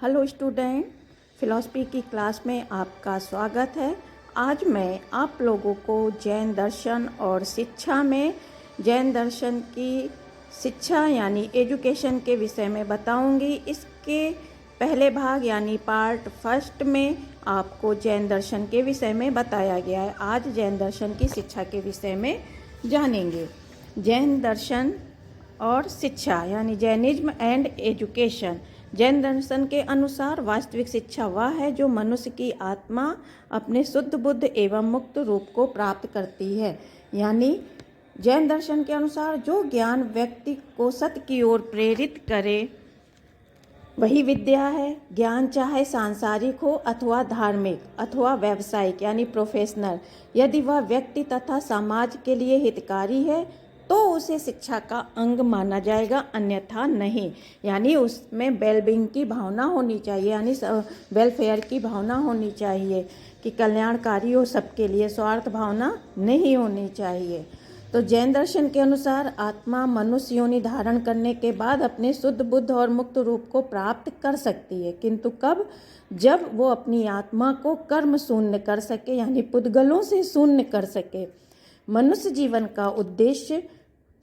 Hello student, philosophy की class में आपका स्वागत है। आज मैं आप लोगों को जैन दर्शन और शिक्षा में जैन दर्शन की शिक्षा यानी एजुकेशन के विषय में बताऊंगी। इसके पहले भाग यानी पार्ट फर्स्ट में आपको जैन दर्शन के विषय में बताया गया है। आज जैन दर्शन की शिक्षा के विषय में जानेंगे। जैन दर्शन और शिक्षा यानी जैनिज्म एंड एजुकेशन। जैन दर्शन के अनुसार वास्तविक शिक्षा वह है जो मनुष्य की आत्मा अपने शुद्ध बुद्ध एवं मुक्त रूप को प्राप्त करती है। यानी जैन दर्शन के अनुसार जो ज्ञान व्यक्ति को सत्य की ओर प्रेरित करे वही विद्या है। ज्ञान चाहे सांसारिक हो अथवा धार्मिक अथवा व्यावसायिक यानी प्रोफेशनल, यदि वह व्यक्ति तथा समाज के लिए हितकारी है तो उसे शिक्षा का अंग माना जाएगा, अन्यथा नहीं। यानी उसमें वेलबींग की भावना होनी चाहिए, यानी वेलफेयर की भावना होनी चाहिए कि कल्याणकारी हो सबके लिए, स्वार्थ भावना नहीं होनी चाहिए। तो जैन दर्शन के अनुसार आत्मा मनुष्य योनि धारण करने के बाद अपने शुद्ध बुद्ध और मुक्त रूप को प्राप्त कर सकती है, किंतु कब? जब वो अपनी आत्मा को कर्म शून्य कर सके, यानी पुद्गलों से शून्य कर सके। मनुष्य जीवन का उद्देश्य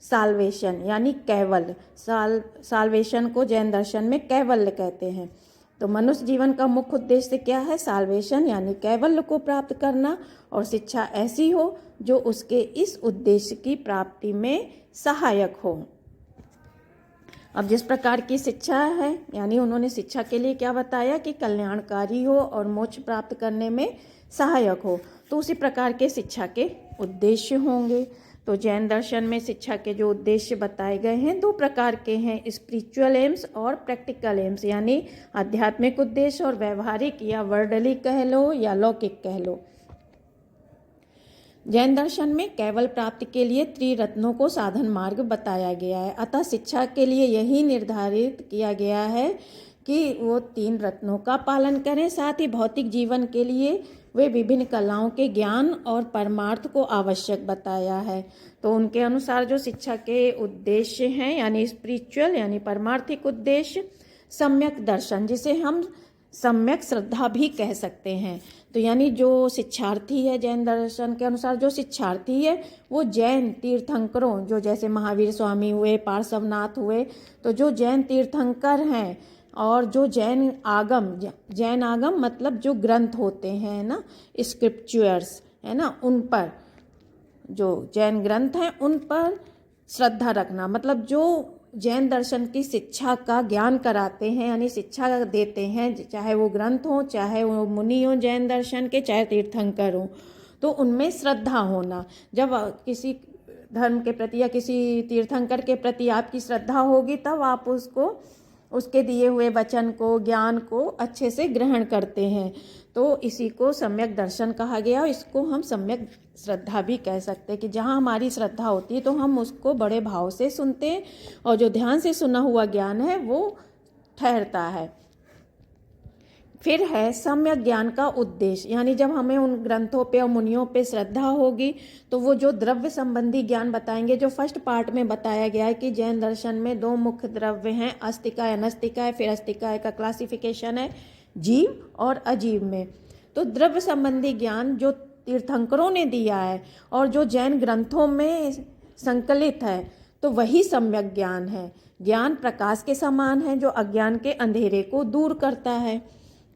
साल्वेशन यानी कैवल्य, साल्वेशन को जैन दर्शन में कैवल्य कहते हैं। तो मनुष्य जीवन का मुख्य उद्देश्य क्या है? साल्वेशन यानी कैवल्य को प्राप्त करना, और शिक्षा ऐसी हो जो उसके इस उद्देश्य की प्राप्ति में सहायक हो। अब जिस प्रकार की शिक्षा है, यानी उन्होंने शिक्षा के लिए क्या बताया कि कल्याणकारी हो और मोक्ष प्राप्त करने में सहायक हो, तो उसी प्रकार के शिक्षा के उद्देश्य होंगे। तो जैन दर्शन में शिक्षा के जो उद्देश्य बताए गए हैं दो प्रकार के हैं, स्पिरिचुअल एम्स और प्रैक्टिकल एम्स, यानी आध्यात्मिक उद्देश्य और व्यवहारिक या वर्डली कह लो या लौकिक कह लो। जैन दर्शन में केवल प्राप्ति के लिए त्रिरत्नों को साधन मार्ग बताया गया है, अतः शिक्षा के लिए यही निर्धारित किया गया है कि वो तीन रत्नों का पालन करें। साथ ही भौतिक जीवन के लिए वे विभिन्न कलाओं के ज्ञान और परमार्थ को आवश्यक बताया है। तो उनके अनुसार जो शिक्षा के उद्देश्य हैं, यानी स्पिरिचुअल यानी परमार्थिक उद्देश्य, सम्यक दर्शन जिसे हम सम्यक श्रद्धा भी कह सकते हैं। तो यानी जो शिक्षार्थी है जैन दर्शन के अनुसार, जो शिक्षार्थी है वो जैन तीर्थंकरों, जो जैसे महावीर स्वामी हुए, पार्श्वनाथ हुए, तो जो जैन तीर्थंकर हैं और जो जैन आगम मतलब जो ग्रंथ होते हैं ना, स्क्रिप्चर्स है ना, उन पर जो जैन ग्रंथ हैं उन पर श्रद्धा रखना, मतलब जो जैन दर्शन की शिक्षा का ज्ञान कराते हैं यानी शिक्षा देते हैं, चाहे वो ग्रंथ हो, चाहे वो मुनि हो जैन दर्शन के, चाहे तीर्थंकर हो, तो उनमें श्रद्धा होना। जब किसी धर्म के प्रति या किसी तीर्थंकर के प्रति आपकी श्रद्धा होगी तब आप उसके दिए हुए वचन को, ज्ञान को अच्छे से ग्रहण करते हैं। तो इसी को सम्यक दर्शन कहा गया, और इसको हम सम्यक श्रद्धा भी कह सकते हैं कि जहाँ हमारी श्रद्धा होती है तो हम उसको बड़े भाव से सुनते हैं, और जो ध्यान से सुना हुआ ज्ञान है वो ठहरता है। फिर है सम्यक ज्ञान का उद्देश्य, यानी जब हमें उन ग्रंथों पे और मुनियों पे श्रद्धा होगी तो वो जो द्रव्य संबंधी ज्ञान बताएंगे, जो फर्स्ट पार्ट में बताया गया है कि जैन दर्शन में दो मुख्य द्रव्य हैं, अस्तिकाय अनस्तिकाय। फिर अस्तिकाय का क्लासिफिकेशन है जीव और अजीव में। तो द्रव्य संबंधी ज्ञान जो तीर्थंकरों ने दिया है और जो जैन ग्रंथों में संकलित है, तो वही सम्यक ज्ञान है। ज्ञान प्रकाश के समान है जो अज्ञान के अंधेरे को दूर करता है।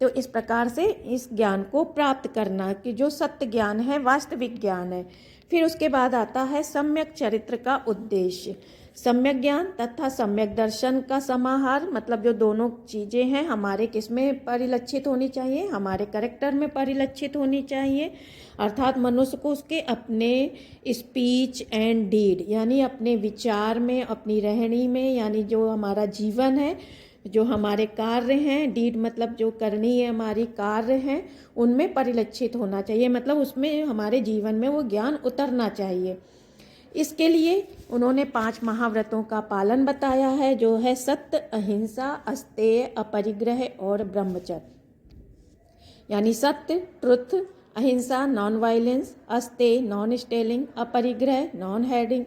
तो इस प्रकार से इस ज्ञान को प्राप्त करना कि जो सत्य ज्ञान है, वास्तविक ज्ञान है। फिर उसके बाद आता है सम्यक चरित्र का उद्देश्य। सम्यक ज्ञान तथा सम्यक दर्शन का समाहार, मतलब जो दोनों चीज़ें हैं हमारे किसमें परिलक्षित होनी चाहिए, हमारे कैरेक्टर में परिलक्षित होनी चाहिए। अर्थात मनुष्य को उसके अपने स्पीच एंड डीड यानी अपने विचार में, अपनी रहनी में, यानी जो हमारा जीवन है, जो हमारे कार्य हैं, डीड मतलब जो करनी है हमारी कार्य हैं, उनमें परिलक्षित होना चाहिए, मतलब उसमें हमारे जीवन में वो ज्ञान उतरना चाहिए। इसके लिए उन्होंने 5 महाव्रतों का पालन बताया है, जो है सत्य, अहिंसा, अस्तेय, अपरिग्रह और ब्रह्मचर्य। यानी सत्य, ट्रुथ, अहिंसा नॉन वायलेंस, अस्तेय नॉन स्टेलिंग, अपरिग्रह नॉन हेडिंग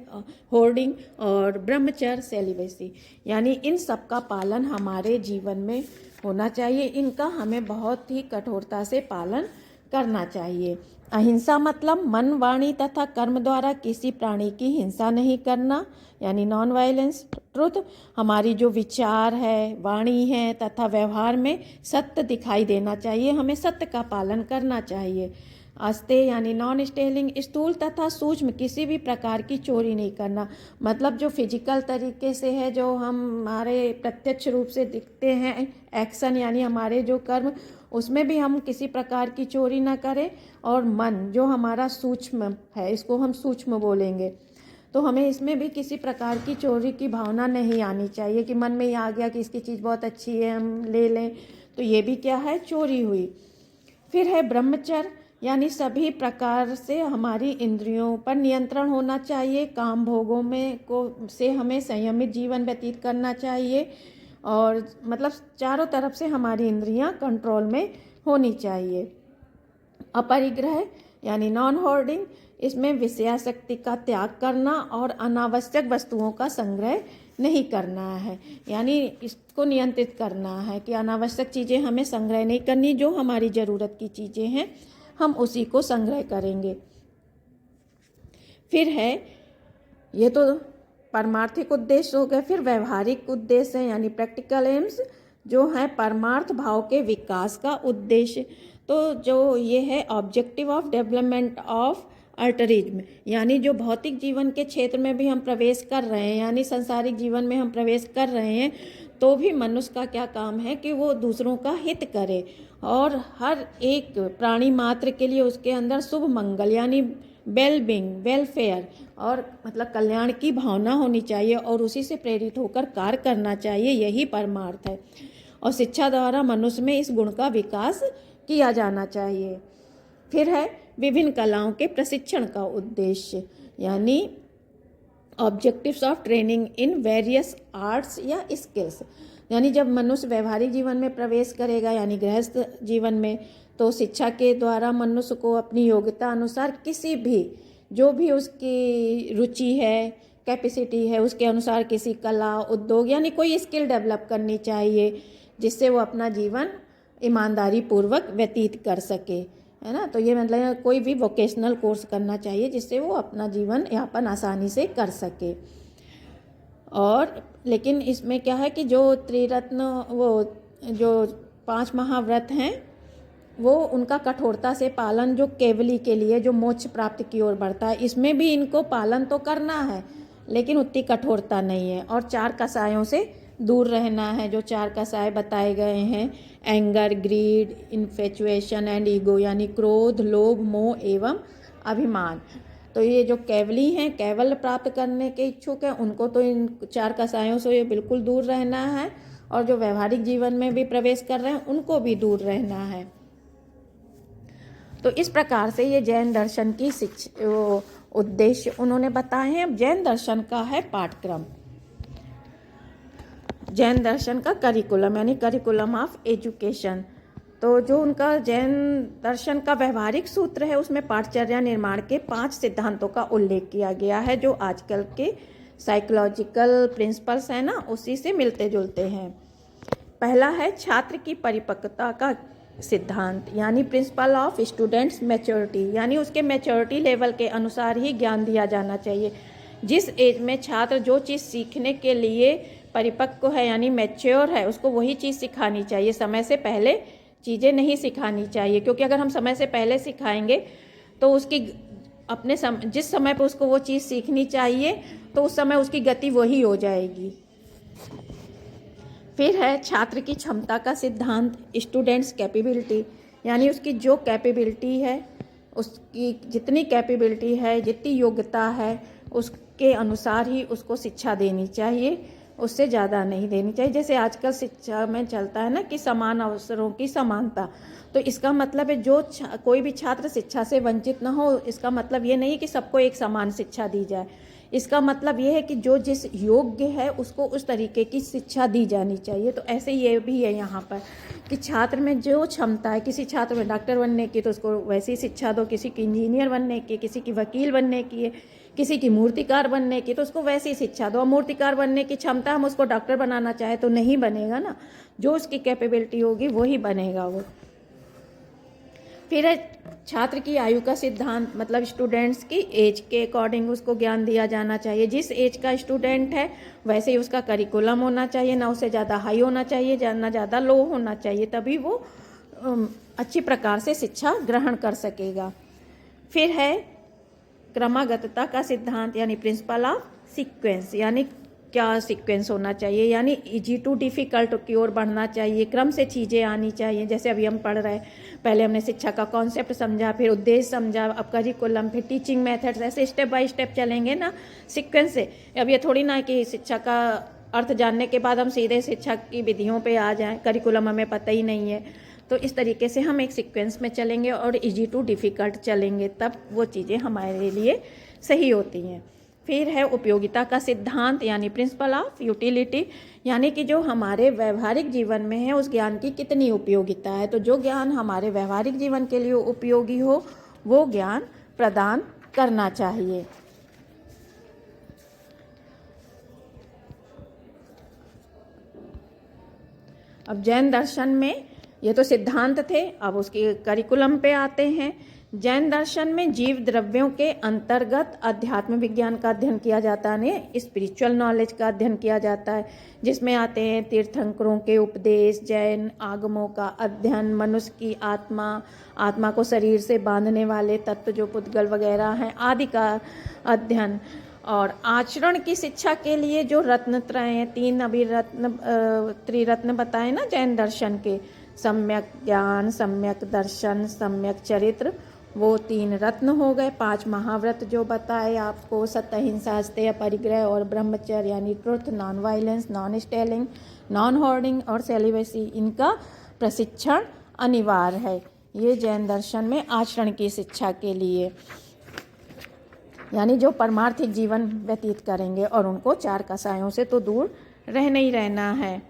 होर्डिंग और ब्रह्मचर्य सेलिबेसी। यानी इन सब का पालन हमारे जीवन में होना चाहिए। इनका हमें बहुत ही कठोरता से पालन करना चाहिए। अहिंसा मतलब मन, वाणी तथा कर्म द्वारा किसी प्राणी की हिंसा नहीं करना, यानी नॉन वायलेंस। ट्रुथ, हमारी जो विचार है, वाणी है तथा व्यवहार में सत्य दिखाई देना चाहिए, हमें सत्य का पालन करना चाहिए। अस्तेय यानी नॉन स्टेलिंग, स्थूल तथा सूक्ष्म किसी भी प्रकार की चोरी नहीं करना, मतलब जो फिजिकल तरीके से है, जो हमारे प्रत्यक्ष रूप से दिखते हैं एक्शन, यानी हमारे जो कर्म, उसमें भी हम किसी प्रकार की चोरी ना करें। और मन जो हमारा सूक्ष्म है, इसको हम सूक्ष्म बोलेंगे, तो हमें इसमें भी किसी प्रकार की चोरी की भावना नहीं आनी चाहिए कि मन में ये आ गया कि इसकी चीज़ बहुत अच्छी है, हम ले लें, तो ये भी क्या है, चोरी हुई। फिर है ब्रह्मचर्य, यानी सभी प्रकार से हमारी इंद्रियों पर नियंत्रण होना चाहिए, काम भोगों में से हमें संयमित जीवन व्यतीत करना चाहिए, और मतलब चारों तरफ से हमारी इंद्रियां कंट्रोल में होनी चाहिए। अपरिग्रह यानी नॉन होर्डिंग, इसमें विषयासक्ति का त्याग करना और अनावश्यक वस्तुओं का संग्रह नहीं करना है, यानी इसको नियंत्रित करना है कि अनावश्यक चीज़ें हमें संग्रह नहीं करनी, जो हमारी ज़रूरत की चीज़ें हैं हम उसी को संग्रह करेंगे। फिर है, ये तो परमार्थिक उद्देश्य हो गए। फिर व्यवहारिक उद्देश्य है, यानी प्रैक्टिकल एम्स, जो है परमार्थ भाव के विकास का उद्देश्य। तो जो ये है ऑब्जेक्टिव ऑफ डेवलपमेंट ऑफ अल्टरिज्म, यानी जो भौतिक जीवन के क्षेत्र में भी हम प्रवेश कर रहे हैं, यानी सांसारिक जीवन में हम प्रवेश कर रहे हैं, तो भी मनुष्य का क्या काम है कि वो दूसरों का हित करे और हर एक प्राणी मात्र के लिए उसके अंदर शुभ मंगल यानी वेलबींग, वेलफेयर और मतलब कल्याण की भावना होनी चाहिए और उसी से प्रेरित होकर कार्य करना चाहिए, यही परमार्थ है। और शिक्षा द्वारा मनुष्य में इस गुण का विकास किया जाना चाहिए। फिर है विभिन्न कलाओं के प्रशिक्षण का उद्देश्य, यानी objectives of training in various arts या स्किल्स, यानी जब मनुष्य व्यवहारिक जीवन में प्रवेश करेगा यानी गृहस्थ जीवन में, तो शिक्षा के द्वारा मनुष्य को अपनी योग्यता अनुसार किसी भी जो भी उसकी रुचि है, कैपेसिटी है, उसके अनुसार किसी कला, उद्योग यानी कोई स्किल डेवलप करनी चाहिए जिससे वो अपना जीवन ईमानदारी पूर्वक व्यतीत कर सके, है ना। तो ये मतलब कोई भी वोकेशनल कोर्स करना चाहिए जिससे वो अपना जीवन यापन आसानी से कर सके। और लेकिन इसमें क्या है कि जो त्रिरत्न, वो जो 5 महाव्रत हैं, वो उनका कठोरता से पालन जो केवली के लिए जो मोक्ष प्राप्ति की ओर बढ़ता है, इसमें भी इनको पालन तो करना है लेकिन उतनी कठोरता नहीं है। और 4 कसायों से दूर रहना है, जो 4 कसाय बताए गए हैं, anger, greed, infatuation and ego, यानी क्रोध, लोभ, मोह एवं अभिमान। तो ये जो केवली हैं, केवल प्राप्त करने के इच्छुक हैं, उनको तो इन 4 कसायों से बिल्कुल दूर रहना है, और जो व्यवहारिक जीवन में भी प्रवेश कर रहे हैं उनको भी दूर रहना है। तो इस प्रकार से ये जैन दर्शन की उद्देश्य उन्होंने बताए हैं। जैन दर्शन का है पाठ्यक्रम, जैन दर्शन का करिकुलम यानी करिकुलम ऑफ एजुकेशन। तो जो उनका जैन दर्शन का व्यवहारिक सूत्र है, उसमें पाठचर्या निर्माण के 5 सिद्धांतों का उल्लेख किया गया है, जो आजकल के साइकोलॉजिकल प्रिंसिपल्स हैं ना, उसी से मिलते जुलते हैं। पहला है छात्र की परिपक्वता का सिद्धांत, यानी प्रिंसिपल ऑफ स्टूडेंट्स मैच्योरिटी, यानी उसके मैच्योरिटी लेवल के अनुसार ही ज्ञान दिया जाना चाहिए। जिस एज में छात्र जो चीज़ सीखने के लिए परिपक्व है यानी मैच्योर है, उसको वही चीज़ सिखानी चाहिए, समय से पहले चीज़ें नहीं सिखानी चाहिए, क्योंकि अगर हम समय से पहले सिखाएंगे तो उसकी अपने जिस समय पर उसको वो चीज़ सीखनी चाहिए तो उस समय उसकी गति वही हो जाएगी। फिर है छात्र की क्षमता का सिद्धांत, स्टूडेंट्स कैपेबिलिटी, यानी उसकी जो कैपेबिलिटी है, उसकी जितनी कैपेबिलिटी है, जितनी योग्यता है, उसके अनुसार ही उसको शिक्षा देनी चाहिए, उससे ज़्यादा नहीं देनी चाहिए। जैसे आजकल शिक्षा में चलता है ना कि समान अवसरों की समानता, तो इसका मतलब है जो कोई भी छात्र शिक्षा से वंचित ना हो, इसका मतलब ये नहीं कि सबको एक समान शिक्षा दी जाए। इसका मतलब ये है कि जो जिस योग्य है उसको उस तरीके की शिक्षा दी जानी चाहिए। तो ऐसे ये भी है यहाँ पर कि छात्र में जो क्षमता है, किसी छात्र में डॉक्टर बनने की तो उसको वैसी शिक्षा दो, किसी की इंजीनियर बनने की, किसी की वकील बनने की है, किसी की मूर्तिकार बनने की तो उसको वैसी शिक्षा दो। मूर्तिकार बनने की क्षमता, हम उसको डॉक्टर बनाना चाहे तो नहीं बनेगा ना, जो उसकी कैपेबिलिटी होगी वही बनेगा वो। फिर है छात्र की आयु का सिद्धांत, मतलब स्टूडेंट्स की एज के अकॉर्डिंग उसको ज्ञान दिया जाना चाहिए। जिस एज का स्टूडेंट है वैसे ही उसका करिकुलम होना चाहिए, ना उससे ज़्यादा हाई होना चाहिए ना ज़्यादा लो होना चाहिए, तभी वो अच्छी प्रकार से शिक्षा ग्रहण कर सकेगा। फिर है क्रमागतता का सिद्धांत यानी प्रिंसिपल ऑफ सीक्वेंस, यानी क्या सीक्वेंस होना चाहिए, यानी इजी टू डिफ़िकल्ट की ओर बढ़ना चाहिए, क्रम से चीज़ें आनी चाहिए। जैसे अभी हम पढ़ रहे हैं, पहले हमने शिक्षा का कॉन्सेप्ट समझा, फिर उद्देश्य समझा, अब करिकुलम, फिर टीचिंग मेथड्स, ऐसे स्टेप बाय स्टेप चलेंगे ना सीक्वेंस से। अब ये थोड़ी ना कि शिक्षा का अर्थ जानने के बाद हम सीधे शिक्षा की विधियों पे आ जाएं, करिकुलम हमें पता ही नहीं है। तो इस तरीके से हम एक सीक्वेंस में चलेंगे और इजी टू डिफ़िकल्ट चलेंगे, तब वो चीज़ें हमारे लिए सही होती हैं। फिर है उपयोगिता का सिद्धांत यानी प्रिंसिपल ऑफ यूटिलिटी, यानी कि जो हमारे व्यवहारिक जीवन में है उस ज्ञान की कितनी उपयोगिता है। तो जो ज्ञान हमारे व्यवहारिक जीवन के लिए उपयोगी हो वो ज्ञान प्रदान करना चाहिए। अब जैन दर्शन में ये तो सिद्धांत थे, अब उसके करिकुलम पे आते हैं। जैन दर्शन में जीव द्रव्यों के अंतर्गत अध्यात्म विज्ञान का अध्ययन किया जाता है, स्पिरिचुअल नॉलेज का अध्ययन किया जाता है, जिसमें आते हैं तीर्थंकरों के उपदेश, जैन आगमों का अध्ययन, मनुष्य की आत्मा को शरीर से बांधने वाले तत्व जो पुद्गल वगैरह हैं आदि का अध्ययन, और आचरण की शिक्षा के लिए जो रत्नत्रय हैं, 3 अभी त्रिरत्न बताए ना जैन दर्शन के, सम्यक ज्ञान, सम्यक दर्शन, सम्यक चरित्र, वो 3 रत्न हो गए। 5 महाव्रत जो बताए आपको, सत्य, अहिंसा, अस्तेय, परिग्रह और ब्रह्मचर्य यानी truth, non violence, non stealing, non hoarding और सेलिबेसी, इनका प्रशिक्षण अनिवार्य है। ये जैन दर्शन में आचरण की शिक्षा के लिए, यानी जो परमार्थिक जीवन व्यतीत करेंगे और उनको 4 कसायों से तो दूर रहना ही रहना है।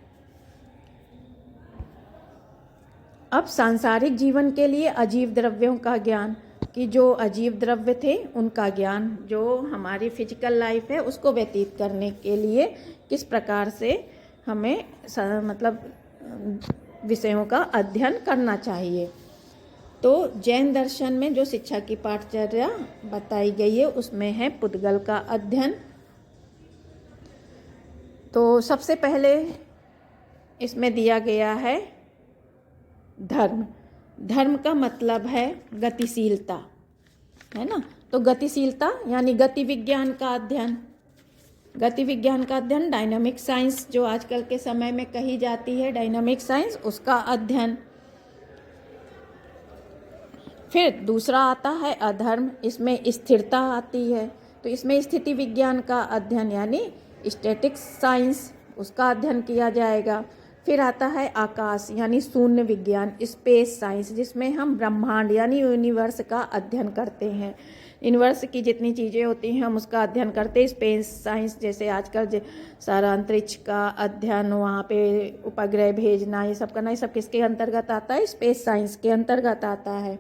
अब सांसारिक जीवन के लिए अजीव द्रव्यों का ज्ञान, कि जो अजीव द्रव्य थे उनका ज्ञान, जो हमारी फिजिकल लाइफ है उसको व्यतीत करने के लिए किस प्रकार से हमें मतलब विषयों का अध्ययन करना चाहिए। तो जैन दर्शन में जो शिक्षा की पाठचर्या बताई गई है उसमें है पुद्गल का अध्ययन। तो सबसे पहले इसमें दिया गया है धर्म। धर्म का मतलब है गतिशीलता, है ना। तो गतिशीलता यानी गति विज्ञान का अध्ययन, गति विज्ञान का अध्ययन, डायनामिक साइंस जो आजकल के समय में कही जाती है डायनामिक साइंस, उसका अध्ययन। फिर दूसरा आता है अधर्म, इसमें स्थिरता आती है, तो इसमें स्थिति विज्ञान का अध्ययन यानी स्टैटिक साइंस, उसका अध्ययन किया जाएगा। फिर आता है आकाश यानी शून्य विज्ञान, स्पेस साइंस, जिसमें हम ब्रह्मांड यानी यूनिवर्स का अध्ययन करते हैं। यूनिवर्स की जितनी चीज़ें होती हैं हम उसका अध्ययन करते हैं। स्पेस साइंस जैसे आजकल सारा अंतरिक्ष का अध्ययन, वहाँ पे उपग्रह भेजना, ये सब करना, ये सब किसके अंतर्गत आता है? स्पेस साइंस के अंतर्गत आता है।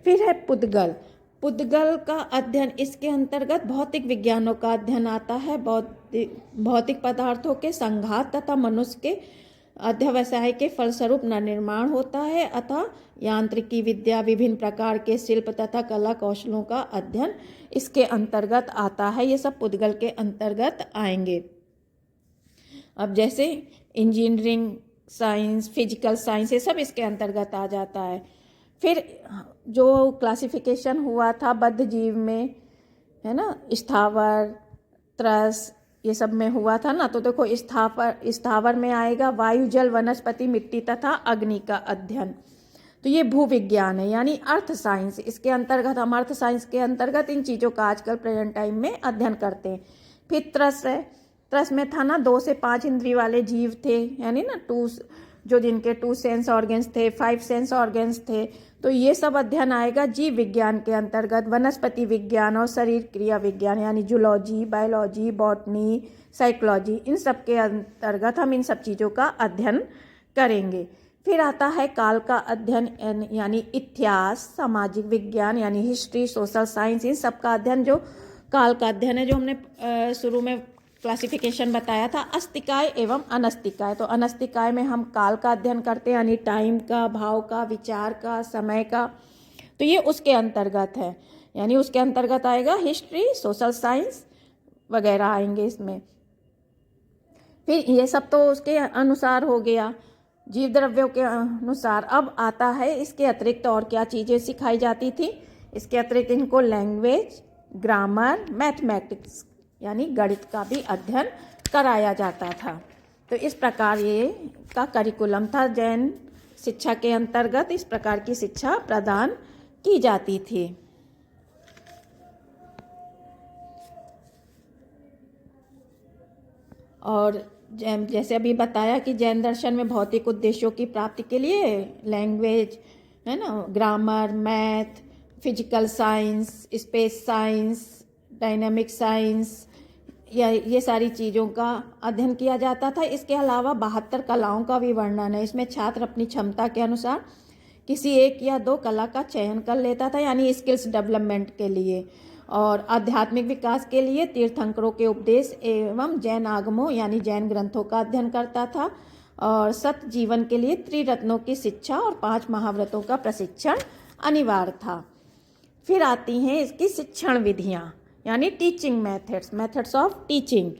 फिर है पुद्गल। पुद्गल का अध्ययन, इसके अंतर्गत भौतिक विज्ञानों का अध्ययन आता है। भौतिक पदार्थों के संघात तथा मनुष्य के अध्यवसाय के फलस्वरूप निर्माण होता है, अतः यांत्रिकी विद्या, विभिन्न प्रकार के शिल्प तथा कला कौशलों का अध्ययन इसके अंतर्गत आता है। ये सब पुद्गल के अंतर्गत आएंगे। अब जैसे इंजीनियरिंग साइंस, फिजिकल साइंस, ये सब इसके अंतर्गत आ जाता है। फिर जो क्लासिफिकेशन हुआ था बद्ध जीव में, है ना, स्थावर, त्रस, ये सब में हुआ था ना, तो देखो स्थावर में आएगा वायु, जल, वनस्पति, मिट्टी तथा अग्नि का अध्ययन। तो ये भूविज्ञान है यानी अर्थ साइंस, इसके अंतर्गत हम अर्थ साइंस के अंतर्गत इन चीज़ों का आजकल प्रेजेंट टाइम में अध्ययन करते हैं। फिर त्रस है, त्रस में था ना 2 से 5 इंद्रिय वाले जीव थे, यानी ना जो जिनके 2 सेंस ऑर्गन्स थे, 5 सेंस ऑर्गन्स थे। तो ये सब अध्ययन आएगा जीव विज्ञान के अंतर्गत। वनस्पति विज्ञान और शरीर क्रिया विज्ञान यानी जूलॉजी, बायोलॉजी, बॉटनी, साइकोलॉजी, इन सब के अंतर्गत हम इन सब चीज़ों का अध्ययन करेंगे। फिर आता है काल का अध्ययन यानी इतिहास, सामाजिक विज्ञान यानी हिस्ट्री, सोशल साइंस, इन सब का अध्ययन जो काल का अध्ययन है, जो हमने शुरू में क्लासिफिकेशन बताया था अस्तिकाय एवं अनस्तिकाय। तो अनस्तिकाय में हम काल का अध्ययन करते हैं यानी टाइम का, भाव का, विचार का, समय का। तो ये उसके अंतर्गत है, यानी उसके अंतर्गत आएगा हिस्ट्री, सोशल साइंस वगैरह आएंगे इसमें। फिर ये सब तो उसके अनुसार हो गया, जीव द्रव्यों के अनुसार। अब आता है इसके अतिरिक्त और क्या चीज़ें सिखाई जाती थी। इसके अतिरिक्त इनको लैंग्वेज, ग्रामर, मैथमेटिक्स यानी गणित का भी अध्ययन कराया जाता था। तो इस प्रकार ये का करिकुलम था। जैन शिक्षा के अंतर्गत इस प्रकार की शिक्षा प्रदान की जाती थी। और जैसे अभी बताया कि जैन दर्शन में भौतिक उद्देश्यों की प्राप्ति के लिए लैंग्वेज है ना, grammar, math, physical science, space science, dynamic science, या ये सारी चीज़ों का अध्ययन किया जाता था। इसके अलावा 72 कलाओं का भी वर्णन है। इसमें छात्र अपनी क्षमता के अनुसार किसी एक या दो कला का चयन कर लेता था, यानी स्किल्स डेवलपमेंट के लिए। और आध्यात्मिक विकास के लिए तीर्थंकरों के उपदेश एवं जैन आगमों यानी जैन ग्रंथों का अध्ययन करता था। और सत्य जीवन के लिए त्रिरत्नों की शिक्षा और 5 महाव्रतों का प्रशिक्षण अनिवार्य था। फिर आती हैं इसकी शिक्षण विधियाँ यानी टीचिंग मेथड्स ऑफ टीचिंग।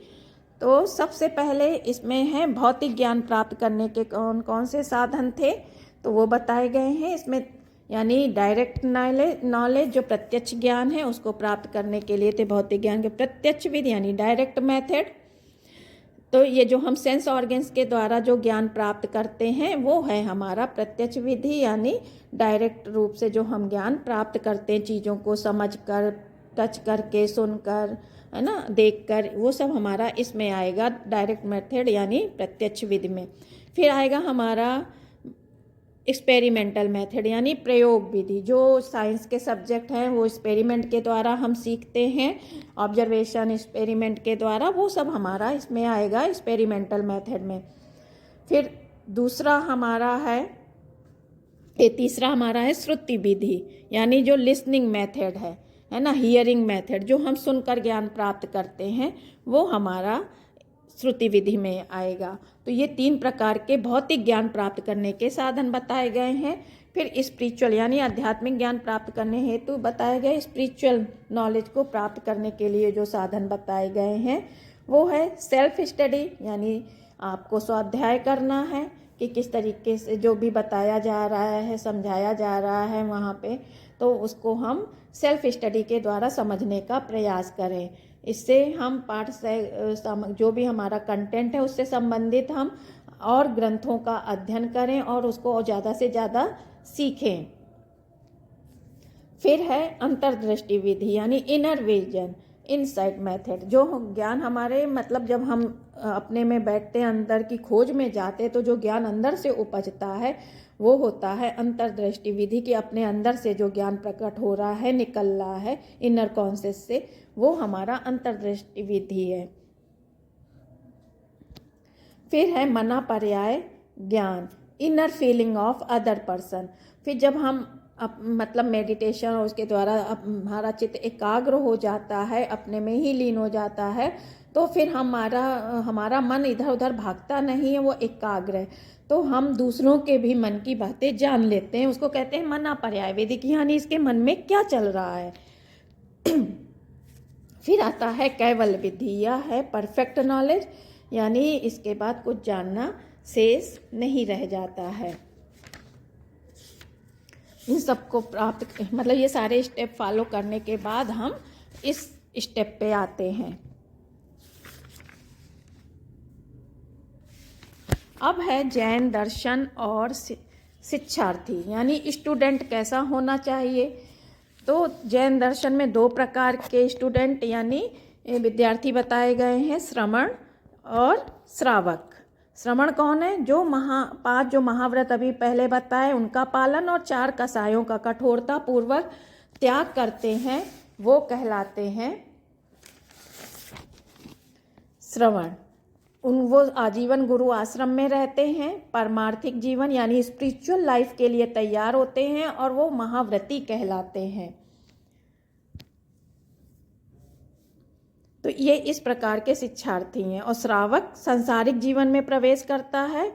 तो सबसे पहले इसमें है भौतिक ज्ञान प्राप्त करने के कौन कौन से साधन थे, तो वो बताए गए हैं इसमें। यानी डायरेक्ट नॉलेज जो प्रत्यक्ष ज्ञान है उसको प्राप्त करने के लिए थे भौतिक ज्ञान के प्रत्यक्ष विधि यानी डायरेक्ट मेथड। तो ये जो हम सेंस ऑर्गन्स के द्वारा जो ज्ञान प्राप्त करते हैं वो है हमारा प्रत्यक्ष विधि, यानी डायरेक्ट रूप से जो हम ज्ञान प्राप्त करते हैं, चीज़ों को समझ कर, टच करके, सुनकर, है ना, देखकर, वो सब हमारा इसमें आएगा डायरेक्ट मेथड यानी प्रत्यक्ष विधि में। फिर आएगा हमारा एक्सपेरिमेंटल मेथड यानी प्रयोग विधि। जो साइंस के सब्जेक्ट हैं वो एक्सपेरिमेंट के द्वारा हम सीखते हैं, ऑब्जर्वेशन एक्सपेरिमेंट के द्वारा, वो सब हमारा इसमें आएगा एक्सपेरिमेंटल मेथड में। फिर दूसरा हमारा तीसरा हमारा है श्रुति विधि यानी जो लिसनिंग मेथड है ना, हियरिंग मेथड, जो हम सुनकर ज्ञान प्राप्त करते हैं वो हमारा श्रुति विधि में आएगा। तो ये 3 प्रकार के भौतिक ज्ञान प्राप्त करने के साधन बताए गए हैं। फिर स्पिरिचुअल यानी आध्यात्मिक ज्ञान प्राप्त करने हेतु बताए गए स्पिरिचुअल नॉलेज को प्राप्त करने के लिए जो साधन बताए गए हैं वो है सेल्फ स्टडी, यानी आपको स्वाध्याय करना है कि किस तरीके से जो भी बताया जा रहा है, समझाया जा रहा है वहाँ पे, तो उसको हम सेल्फ स्टडी के द्वारा समझने का प्रयास करें। इससे हम पाठ से जो भी हमारा कंटेंट है उससे संबंधित हम और ग्रंथों का अध्ययन करें और उसको ज़्यादा से ज़्यादा सीखें। फिर है अंतर्दृष्टि विधि यानी इनर विजन, इनसाइट मेथड। जो ज्ञान हमारे मतलब जब हम अपने में बैठते हैं, अंदर की खोज में जाते, तो जो ज्ञान अंदर से उपजता है वो होता है अंतर्दृष्टि विधि, कि अपने अंदर से जो ज्ञान प्रकट हो रहा है, निकल रहा है इनर कॉन्शियस से, वो हमारा अंतर्दृष्टि विधि है। फिर है मना पर्याय ज्ञान, inner feeling of other person. फिर जब हम मतलब मेडिटेशन और उसके द्वारा हमारा चित्त एकाग्र हो जाता है, अपने में ही लीन हो जाता है, तो फिर हमारा मन इधर उधर भागता नहीं है, वो एकाग्र है। तो हम दूसरों के भी मन की बातें जान लेते हैं, उसको कहते हैं मना पर्याय विधि, यानी इसके मन में क्या चल रहा है। फिर आता है कैवल्य विधि, यह है परफेक्ट नॉलेज, यानी इसके बाद कुछ जानना शेष नहीं रह जाता है। इन सबको प्राप्त मतलब ये सारे स्टेप फॉलो करने के बाद हम इस स्टेप पे आते हैं। अब है जैन दर्शन और शिक्षार्थी यानी स्टूडेंट कैसा होना चाहिए। तो जैन दर्शन में 2 प्रकार के स्टूडेंट यानी विद्यार्थी बताए गए हैं, श्रमण और श्रावक। श्रवण कौन है? जो 5 जो महाव्रत अभी पहले बताए उनका पालन और 4 कसायों का कठोरता पूर्वक त्याग करते हैं, वो कहलाते हैं श्रवण। वो आजीवन गुरु आश्रम में रहते हैं, परमार्थिक जीवन यानी स्पिरिचुअल लाइफ के लिए तैयार होते हैं और वो महाव्रती कहलाते हैं। तो ये इस प्रकार के शिक्षार्थी हैं। और श्रावक सांसारिक जीवन में प्रवेश करता है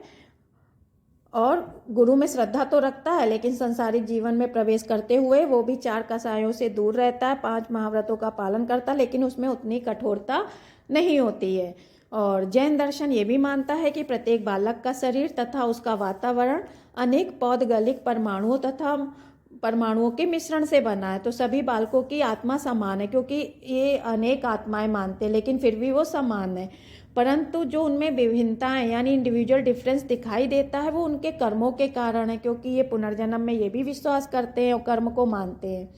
और गुरु में श्रद्धा तो रखता है, लेकिन सांसारिक जीवन में प्रवेश करते हुए वो भी 4 कसायों से दूर रहता है, 5 महाव्रतों का पालन करता है, लेकिन उसमें उतनी कठोरता नहीं होती है। और जैन दर्शन ये भी मानता है कि प्रत्येक बालक का शरीर तथा उसका वातावरण अनेक पौधगलिक परमाणुओं तथा परमाणुओं के मिश्रण से बना है। तो सभी बालकों की आत्मा समान है, क्योंकि ये अनेक आत्माएं मानते हैं लेकिन फिर भी वो समान है, परंतु जो उनमें विभिन्नताएं यानी इंडिविजुअल डिफरेंस दिखाई देता है वो उनके कर्मों के कारण है, क्योंकि ये पुनर्जन्म में ये भी विश्वास करते हैं और कर्म को मानते हैं।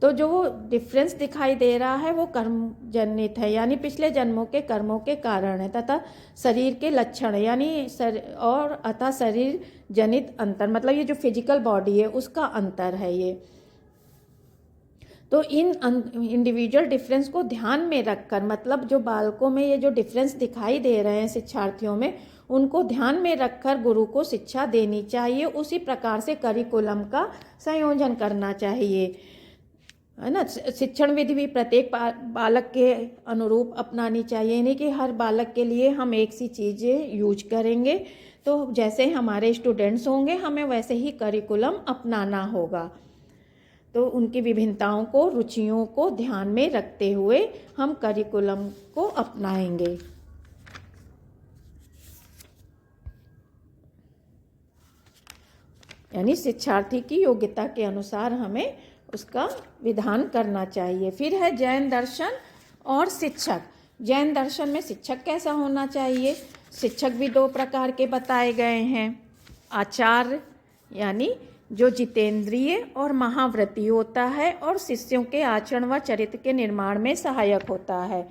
तो जो वो डिफरेंस दिखाई दे रहा है वो कर्म जनित है, यानी पिछले जन्मों के कर्मों के कारण है, तथा शरीर के लक्षण यानी और अतः शरीर जनित अंतर, मतलब ये जो फिजिकल बॉडी है उसका अंतर है ये। तो इन इंडिविजुअल डिफरेंस को ध्यान में रखकर, मतलब जो बालकों में ये जो डिफरेंस दिखाई दे रहे हैं शिक्षार्थियों में, उनको ध्यान में रखकर गुरु को शिक्षा देनी चाहिए। उसी प्रकार से करिकुलम का संयोजन करना चाहिए, है ना। शिक्षण विधि भी प्रत्येक बालक के अनुरूप अपनानी चाहिए, नहीं कि हर बालक के लिए हम एक सी चीज़ें यूज करेंगे। तो जैसे हमारे स्टूडेंट्स होंगे हमें वैसे ही करिकुलम अपनाना होगा। तो उनकी विभिन्नताओं को, रुचियों को ध्यान में रखते हुए हम करिकुलम को अपनाएंगे। यानी शिक्षार्थी की योग्यता के अनुसार हमें उसका विधान करना चाहिए। फिर है जैन दर्शन और शिक्षक। जैन दर्शन में शिक्षक कैसा होना चाहिए? शिक्षक भी 2 प्रकार के बताए गए हैं। आचार्य यानी जो जितेंद्रिय और महाव्रती होता है और शिष्यों के आचरण व चरित्र के निर्माण में सहायक होता है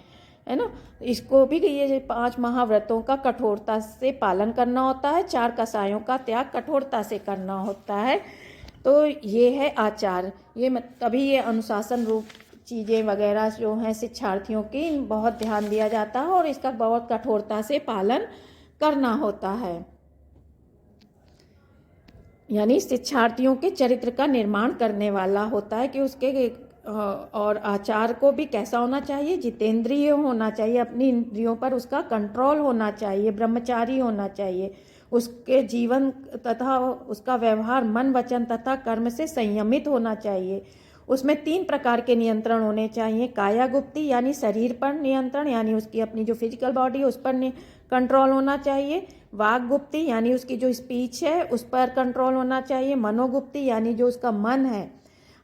ना। इसको भी ये 5 महाव्रतों का कठोरता से पालन करना होता है, 4 कसायों का त्याग कठोरता से करना होता है। तो ये है आचार, ये तभी ये अनुशासन रूप चीज़ें वगैरह जो हैं शिक्षार्थियों की बहुत ध्यान दिया जाता है और इसका बहुत कठोरता से पालन करना होता है। यानी शिक्षार्थियों के चरित्र का निर्माण करने वाला होता है कि उसके और आचार को भी कैसा होना चाहिए? जितेंद्रिय होना चाहिए, अपनी इंद्रियों पर उसका कंट्रोल होना चाहिए, ब्रह्मचारी होना चाहिए, उसके जीवन तथा उसका व्यवहार मन वचन तथा कर्म से संयमित होना चाहिए। उसमें 3 प्रकार के नियंत्रण होने चाहिए। कायागुप्ती यानी शरीर पर नियंत्रण, यानी उसकी अपनी जो फिजिकल बॉडी है उस पर कंट्रोल होना चाहिए। वाग्गुप्ती यानी उसकी जो स्पीच है उस पर कंट्रोल होना चाहिए। मनोगुप्ती यानी जो उसका मन है,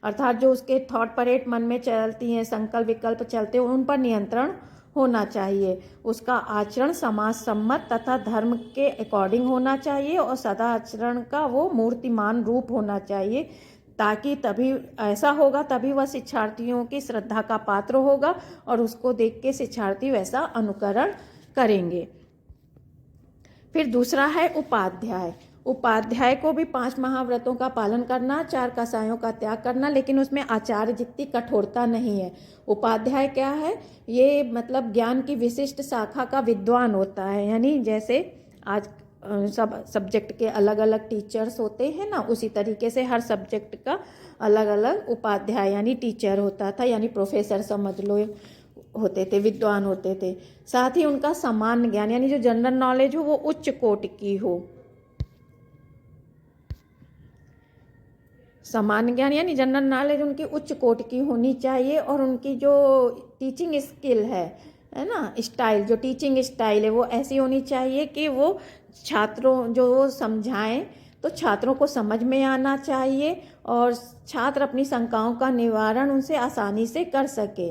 अर्थात जो उसके थॉट परेड मन में चलती हैं, संकल्प विकल्प चलते हैं, उन पर नियंत्रण होना चाहिए। उसका आचरण समाज सम्मत तथा धर्म के अकॉर्डिंग होना चाहिए और सदा आचरण का वो मूर्तिमान रूप होना चाहिए, ताकि तभी ऐसा होगा तभी वह शिक्षार्थियों की श्रद्धा का पात्र होगा और उसको देख के शिक्षार्थी वैसा अनुकरण करेंगे। फिर दूसरा है उपाध्याय। उपाध्याय को भी 5 महाव्रतों का पालन करना, 4 कसायों का त्याग करना, लेकिन उसमें आचार्य जितनी कठोरता नहीं है। उपाध्याय क्या है? ये मतलब ज्ञान की विशिष्ट शाखा का विद्वान होता है। यानी जैसे आज सब सब्जेक्ट के अलग अलग टीचर्स होते हैं ना, उसी तरीके से हर सब्जेक्ट का अलग अलग उपाध्याय यानी टीचर होता था, यानी प्रोफेसर समझ लो होते थे, विद्वान होते थे। साथ ही उनका सामान्य ज्ञान यानी जो जनरल नॉलेज हो वो उच्च कोटि की हो। सामान्य ज्ञान यानी जनरल नॉलेज उनकी उच्च कोटि की होनी चाहिए और उनकी जो टीचिंग स्किल है ना, स्टाइल, जो टीचिंग स्टाइल है वो ऐसी होनी चाहिए कि वो छात्रों जो वो समझाएं तो छात्रों को समझ में आना चाहिए और छात्र अपनी शंकाओं का निवारण उनसे आसानी से कर सके,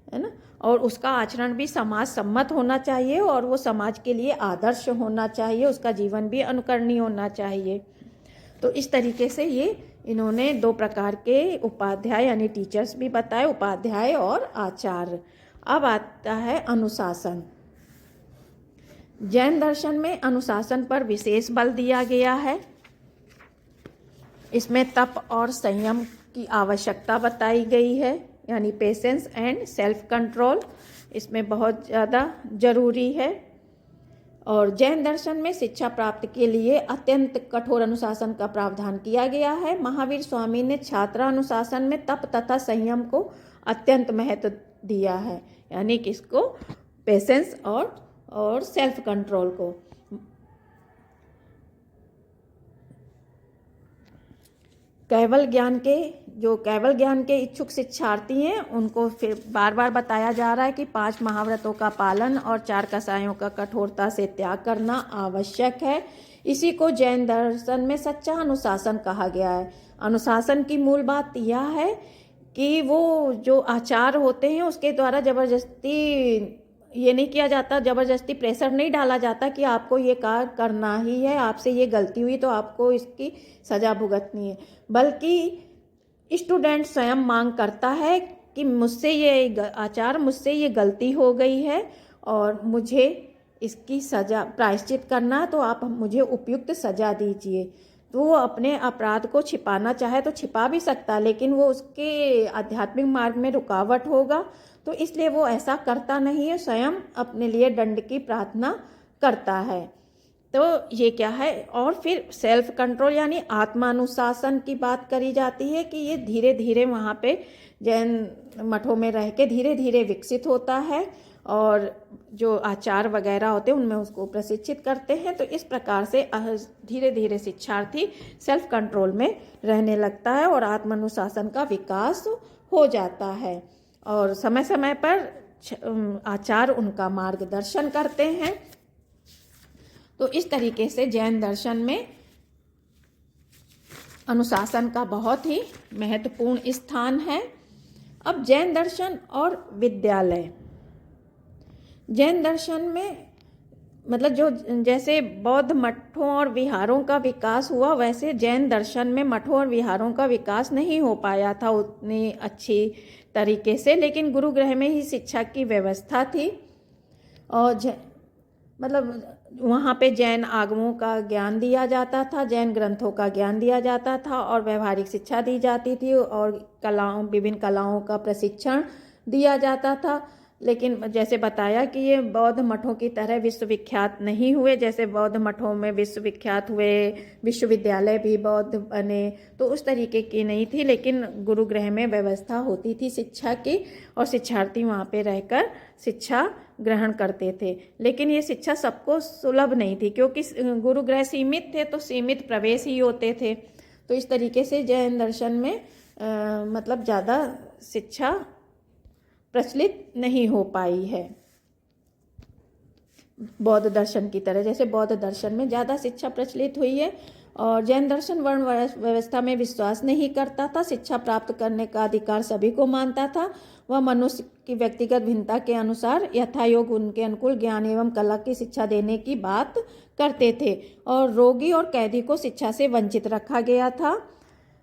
है ना। और उसका आचरण भी समाज सम्मत होना चाहिए और वो समाज के लिए आदर्श होना चाहिए, उसका जीवन भी अनुकरणीय होना चाहिए। तो इस तरीके से ये इन्होंने 2 प्रकार के उपाध्याय यानी टीचर्स भी बताए, उपाध्याय और आचार्य। अब आता है अनुशासन। जैन दर्शन में अनुशासन पर विशेष बल दिया गया है। इसमें तप और संयम की आवश्यकता बताई गई है, यानी पेशेंस एंड सेल्फ कंट्रोल इसमें बहुत ज़्यादा जरूरी है। और जैन दर्शन में शिक्षा प्राप्ति के लिए अत्यंत कठोर अनुशासन का प्रावधान किया गया है। महावीर स्वामी ने छात्र अनुशासन में तप तथा संयम को अत्यंत महत्व दिया है, यानी किसको, पेशेंस और सेल्फ कंट्रोल को। केवल ज्ञान के इच्छुक शिक्षार्थी हैं उनको फिर बार बार बताया जा रहा है कि 5 महाव्रतों का पालन और 4 कसायों का कठोरता से त्याग करना आवश्यक है। इसी को जैन दर्शन में सच्चा अनुशासन कहा गया है। अनुशासन की मूल बात यह है कि वो जो आचार होते हैं उसके द्वारा जबरदस्ती ये नहीं किया जाता, जबरदस्ती प्रेशर नहीं डाला जाता कि आपको ये कार्य करना ही है, आपसे ये गलती हुई तो आपको इसकी सज़ा भुगतनी है, बल्कि स्टूडेंट स्वयं मांग करता है कि मुझसे ये गलती हो गई है और मुझे इसकी सज़ा प्रायश्चित करना है, तो आप मुझे उपयुक्त सज़ा दीजिए। तो वो अपने अपराध को छिपाना चाहे तो छिपा भी सकता, लेकिन वो उसके आध्यात्मिक मार्ग में रुकावट होगा, तो इसलिए वो ऐसा करता नहीं है, स्वयं अपने लिए दंड की प्रार्थना करता है। तो ये क्या है। और फिर सेल्फ कंट्रोल यानी आत्मानुशासन की बात करी जाती है कि ये धीरे धीरे वहाँ पे जैन मठों में रह के धीरे धीरे विकसित होता है और जो आचार वगैरह होते हैं उनमें उसको प्रशिक्षित करते हैं। तो इस प्रकार से धीरे धीरे शिक्षार्थी सेल्फ कंट्रोल में रहने लगता है और आत्मानुशासन का विकास हो जाता है और समय समय पर आचार उनका मार्गदर्शन करते हैं। तो इस तरीके से जैन दर्शन में अनुशासन का बहुत ही महत्वपूर्ण स्थान है। अब जैन दर्शन और विद्यालय। जैन दर्शन में मतलब जो जैसे बौद्ध मठों और विहारों का विकास हुआ, वैसे जैन दर्शन में मठों और विहारों का विकास नहीं हो पाया था उतनी अच्छी तरीके से, लेकिन गुरुगृह में ही शिक्षा की व्यवस्था थी और मतलब वहाँ पे जैन आगमों का ज्ञान दिया जाता था, जैन ग्रंथों का ज्ञान दिया जाता था और व्यवहारिक शिक्षा दी जाती थी और विभिन्न कलाओं का प्रशिक्षण दिया जाता था। लेकिन जैसे बताया कि ये बौद्ध मठों की तरह विश्वविख्यात नहीं हुए, जैसे बौद्ध मठों में विश्वविख्यात हुए, विश्वविद्यालय भी बौद्ध बने, तो उस तरीके की नहीं थी, लेकिन गुरुगृह में व्यवस्था होती थी शिक्षा की और शिक्षार्थी वहाँ पे रहकर शिक्षा ग्रहण करते थे। लेकिन ये शिक्षा सबको सुलभ नहीं थी क्योंकि गुरुगृह सीमित थे, तो सीमित प्रवेश ही होते थे। तो इस तरीके से जैन दर्शन में मतलब ज़्यादा शिक्षा प्रचलित नहीं हो पाई है बौद्ध दर्शन की तरह। जैसे बौद्ध दर्शन में ज़्यादा शिक्षा प्रचलित हुई है और जैन दर्शन वर्ण व्यवस्था में विश्वास नहीं करता था, शिक्षा प्राप्त करने का अधिकार सभी को मानता था। वह मनुष्य की व्यक्तिगत भिन्नता के अनुसार यथायोग उनके अनुकूल ज्ञान एवं कला की शिक्षा देने की बात करते थे और रोगी और कैदी को शिक्षा से वंचित रखा गया था।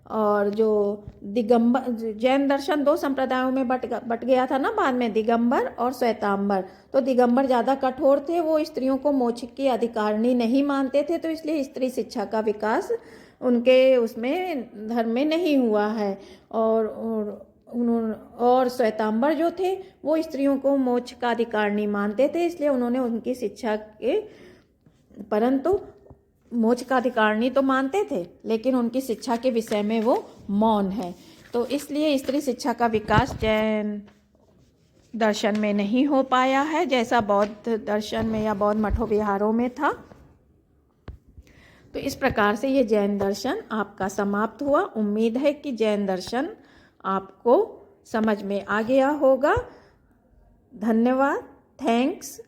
और जो दिगंबर जैन दर्शन 2 संप्रदायों में बट गया था ना बाद में, दिगंबर और श्वेतांबर। तो दिगंबर ज़्यादा कठोर थे, वो स्त्रियों को मोक्ष की अधिकारिणी नहीं मानते थे, तो इसलिए स्त्री शिक्षा का विकास उनके उसमें धर्म में नहीं हुआ है। और श्वेतांबर जो थे वो स्त्रियों को मोक्ष का अधिकारिणी मानते थे, इसलिए उन्होंने उनकी शिक्षा के परंतु मोक्ष का अधिकारिणी तो मानते थे, लेकिन उनकी शिक्षा के विषय में वो मौन है। तो इसलिए स्त्री शिक्षा का विकास जैन दर्शन में नहीं हो पाया है जैसा बौद्ध दर्शन में या बौद्ध मठों विहारों में था। तो इस प्रकार से ये जैन दर्शन आपका समाप्त हुआ। उम्मीद है कि जैन दर्शन आपको समझ में आ गया होगा। धन्यवाद। थैंक्स।